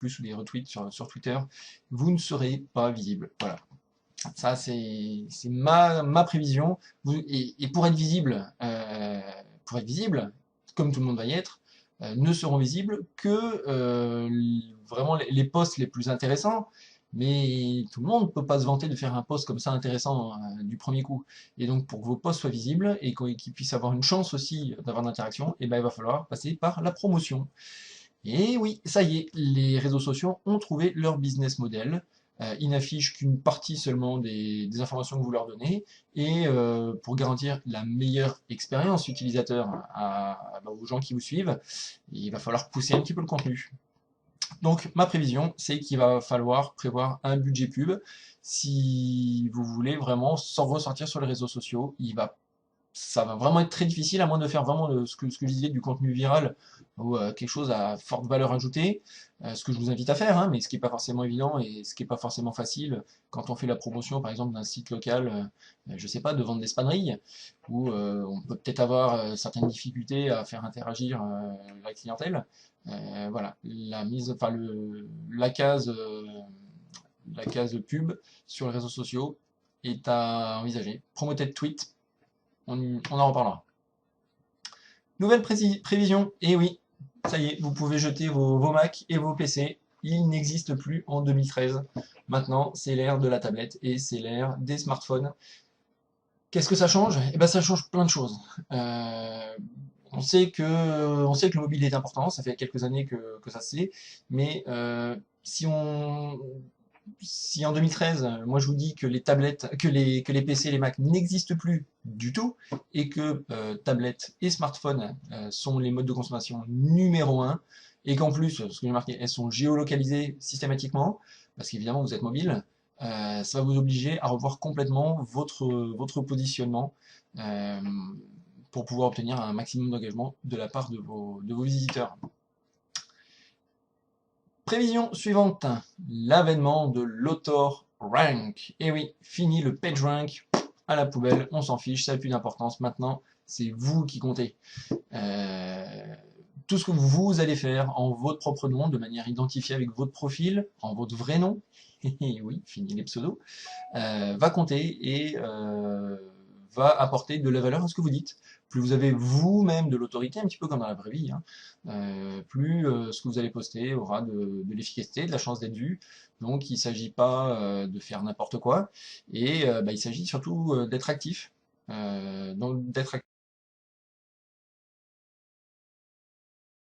plus ou des retweets sur Twitter, vous ne serez pas visible. Voilà. Ça, c'est ma prévision. Et pour être visible, comme tout le monde va y être, ne seront visibles que vraiment les posts les plus intéressants. Mais tout le monde ne peut pas se vanter de faire un post comme ça intéressant du premier coup. Et donc, pour que vos posts soient visibles et qu'ils puissent avoir une chance aussi d'avoir d'interaction, eh ben, il va falloir passer par la promotion. Et oui, ça y est, les réseaux sociaux ont trouvé leur business model. Ils n'affichent qu'une partie seulement des informations que vous leur donnez. Et pour garantir la meilleure expérience utilisateur aux gens qui vous suivent, il va falloir pousser un petit peu le contenu. Donc ma prévision, c'est qu'il va falloir prévoir un budget pub si vous voulez vraiment s'en ressortir sur les réseaux sociaux. Ça va vraiment être très difficile, à moins de faire vraiment ce que je disais du contenu viral ou quelque chose à forte valeur ajoutée, ce que je vous invite à faire, hein, mais ce qui n'est pas forcément évident et ce qui n'est pas forcément facile quand on fait la promotion, par exemple, d'un site local, je sais pas, de vendre des spadrilles, où on peut peut-être avoir certaines difficultés à faire interagir la clientèle. Voilà, la case pub sur les réseaux sociaux est à envisager. Promoted tweet, on en reparlera. Nouvelle prévision, et oui, ça y est, vous pouvez jeter vos Mac et vos PC. Ils n'existent plus en 2013. Maintenant, c'est l'ère de la tablette et c'est l'ère des smartphones. Qu'est-ce que ça change? Eh ben, ça change plein de choses. On sait que le mobile est important, ça fait quelques années que ça se sait, mais si en 2013, moi je vous dis que les tablettes, que les PC et les Mac n'existent plus du tout, et que tablettes et smartphones sont les modes de consommation numéro un, et qu'en plus, ce que j'ai marqué, elles sont géolocalisées systématiquement, parce qu'évidemment vous êtes mobile, ça va vous obliger à revoir complètement votre positionnement euh, pour pouvoir obtenir un maximum d'engagement de la part de vos visiteurs. Prévision suivante, l'avènement de l'author rank. Et oui, fini le page rank, à la poubelle, on s'en fiche, ça n'a plus d'importance. Maintenant, c'est vous qui comptez. Tout ce que vous allez faire en votre propre nom, de manière identifiée avec votre profil, en votre vrai nom, et oui, fini les pseudos, va compter et va apporter de la valeur à ce que vous dites. Plus vous avez vous-même de l'autorité, un petit peu comme dans la vraie vie, hein, plus ce que vous allez poster aura de l'efficacité, de la chance d'être vu. Donc il ne s'agit pas de faire n'importe quoi, et il s'agit surtout d'être actif. Donc d'être